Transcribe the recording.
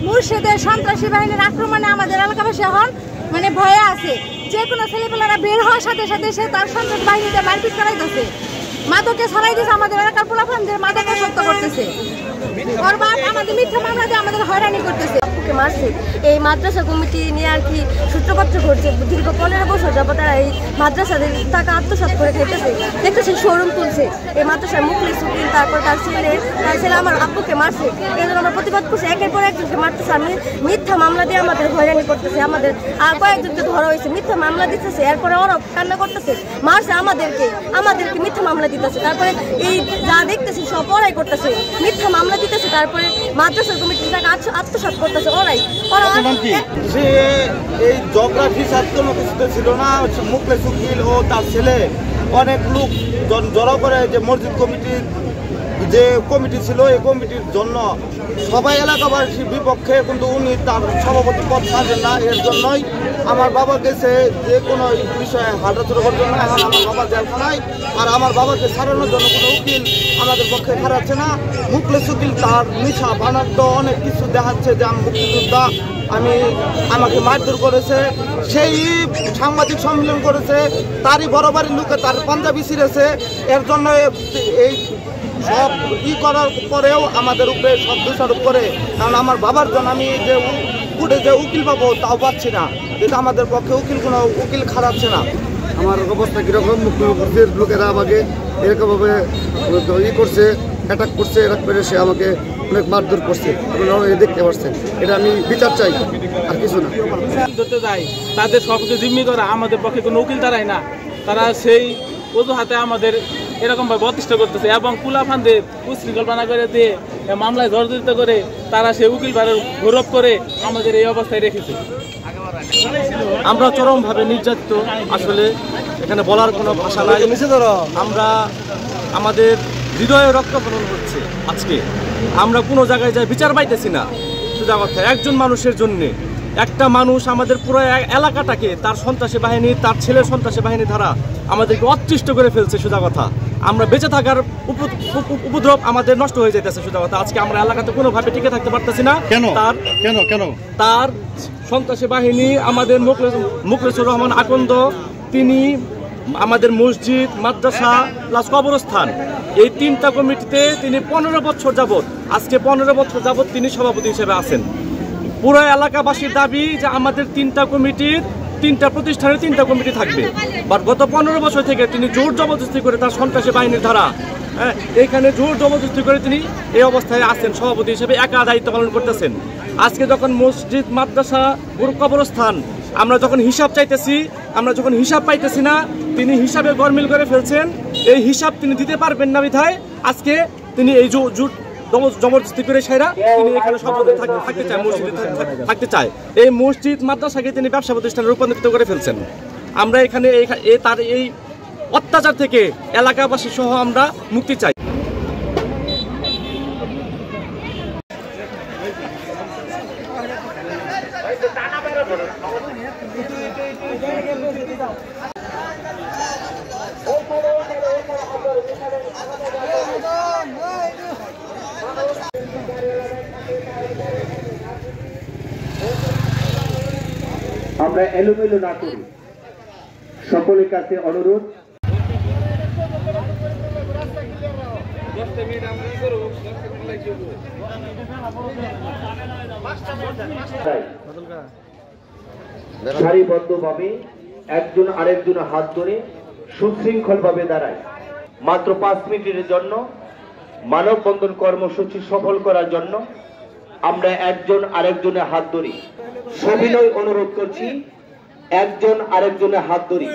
মুর্শিদের সন্ত্রাসী বাহিনীর আক্রমণে আমাদের এলাকাবাসী এখন মানে ভয়ে আছে। যে কোনো ছেলেপেলারা বের হওয়ার সাথে সাথে সে তার সন্ত্রাস বাহিনীতে মারপিট করাইতেছে, মাদকে ছড়াই দিচ্ছে, আমাদের এলাকার পোলাপানদের মাদকাসক্ত করতেছে, আমাদের মিথ্যা মামলা দিয়ে আমাদের হয়রানি করতেছে। আপুকে মারছে এই মাদ্রাসা কমিটি নিয়ে আর কি সূত্রপাত করছে। দীর্ঘ 15 বছর যাবত তারা এই মাদ্রাসাদের টাকা আত্মসাৎ করে খেতেছে, দেখতেছে শোরুম তুলছে। এই মাদ্রাসার মুখলিস উকিল, তারপর তার ছেলে আমার আপুকে মারছে। এই জন্য আমরা প্রতিবাদ করছি, একের পর একজনকে মারতেছে, মিথ্যা মামলা দিয়ে আমাদের হয়রানি করতেছে। আমাদের আর কয়েকজনকে ধরা হয়েছে, মিথ্যা মামলা দিতেছে, এরপরে ওরা কান্না করতেছে, মারছে আমাদেরকে মিথ্যা মামলা দিতেছে। তারপরে এই যা দেখতেছি সব ওরাই করতেছে, মিথ্যা মামলা দিতেছে, তারপরে মাদ্রাসার কমিটির টাকা আত্মসাৎ করতেছে ওরাই। সে এই জিওগ্রাফি ছাত্র কিছুতে ছিল না, মুখলেস উকিল ও তার ছেলে অনেক লোক জড়ো করে যে মসজিদ কমিটির যে কমিটি ছিল, এই কমিটির জন্য সবাই এলাকাবাসীর বিপক্ষে, কিন্তু উনি তার সভাপতি পদ ছাড়েন না। এর জন্যই আমার বাবা গেছে যে কোনো বিষয়ে হাঁটাচুরো করার জন্য। এখন আমার বাবা জেলখানায়, আর আমার বাবাকে ছাড়ানোর জন্য কোনো উকিল আমাদের পক্ষে খারাচ্ছে না। মুখলেস উকিল তার মিছা বানাদ্য অনেক কিছু দেখাচ্ছে যে আমি মুক্তিযোদ্ধা, আমাকে মারধর করেছে, সেই সাংবাদিক সম্মেলন করেছে, তারই বড় বাড়ির লোকে তার পাঞ্জাবি ছিঁড়েছে। এর জন্য এই সব করার পরেও আমাদের উপরে সব দোষারোপ করে। কারণ আমার বাবার জন্য আমি যে উঠে যে উকিল পাবো তাও পাচ্ছি না, যেটা আমাদের পক্ষে কোনো উকিল খারাপছে না। আমার অবস্থা কীরকম, মুক্তির লোকেরা আমাকে এরকমভাবে করছে, অ্যাটাক করছে, অ্যাটাক করে সে আমাকে অনেক মারধর করছে। আপনারা দেখতে পাচ্ছেন, এটা আমি বিচার চাই, আর কিছু না। ধরতে যায় তাদের সবকে জিম্মি করা, আমাদের পক্ষে কোনো উকিল দাঁড়ায় না। তারা সেই অজুহাতে আমাদের এরকমভাবে অতিষ্ঠ করতেছে এবং কুলাফানদের উশৃঙ্খলপনা করে দিয়ে মামলায় জর্জরিত করে তারা সেই উকিল বারের গৌরব করে আমাদের এই অবস্থায় রেখেছে। আমরা চরমভাবে নির্যাতিত, আসলে এখানে বলার কোনো ভাষা নাই। আমরা আমাদের হৃদয়ে রক্তক্ষরণ হচ্ছে। আজকে আমরা কোনো জায়গায় যাই বিচার পাইতেছি না। সোজা কথা, একজন মানুষের জন্যে একটা মানুষ আমাদের পুরো এলাকাটাকে তার সন্ত্রাসী বাহিনী, তার ছেলের সন্ত্রাসী বাহিনী দ্বারা আমাদেরকে অতৃষ্ট করে ফেলছে। সোজা কথা, আমরা বেঁচে থাকার উপদ্রব আমাদের নষ্ট হয়ে যেতেছে। সোজা কথা, আজকে আমরা এলাকাতে কোনোভাবে টিকে থাকতে পারতেছি না। তার সন্ত্রাসী বাহিনী আমাদের মুখলেসুর রহমান আকন্দ, তিনি আমাদের মসজিদ, মাদ্রাসা প্লাস কবরস্থান, এই 3টা কমিটিতে তিনি 15 বছর যাবৎ, আজকে 15 বছর যাবৎ তিনি সভাপতি হিসেবে আছেন। পুরো এলাকাবাসীর দাবি যে আমাদের 3টা কমিটির 3টা প্রতিষ্ঠানের 3টা কমিটি থাকবে। বাট গত 15 বছর থেকে তিনি জোর জবরদস্তি করে তার সন্ত্রাসী বাহিনীর দ্বারা এইখানে জোর জবরদস্তি করে তিনি এই অবস্থায় আছেন, সভাপতি হিসেবে একা দায়িত্ব পালন করতেছেন। আজকে যখন মসজিদ, মাদ্রাসা, কবরস্থান আমরা যখন হিসাব চাইতেছি, আমরা যখন হিসাব পাইতেছি না, তিনি হিসাবে গরমিল করে ফেলছেন। এই হিসাব তিনি দিতে পারবেন না বিধায় আজকে তিনি এই জবরদস্তি করে সেরা তিনি এখানে সভাপতি থাকতে চায়, মসজিদে থাকতে চায়। এই মসজিদ, মাদ্রাসাকে তিনি ব্যবসা প্রতিষ্ঠানে রূপান্তরিত করে ফেলছেন। আমরা এখানে তার এই অত্যাচার থেকে এলাকাবাসী সহ আমরা মুক্তি চাই। আমরা এলোমেলো না করি, সকলের কাছে অনুরোধ। সারিবদ্ধভাবে একজন আরেকজনের হাত ধরে সুশৃঙ্খল ভাবে দাঁড়ায়। মাত্র 5 মিনিটের জন্য মানববন্ধন কর্মসূচি সফল করার জন্য আমরা একজন আরেকজনের হাত ধরি। সবিনয় অনুরোধ করছি, একজন আরেকজনের হাত ধরি।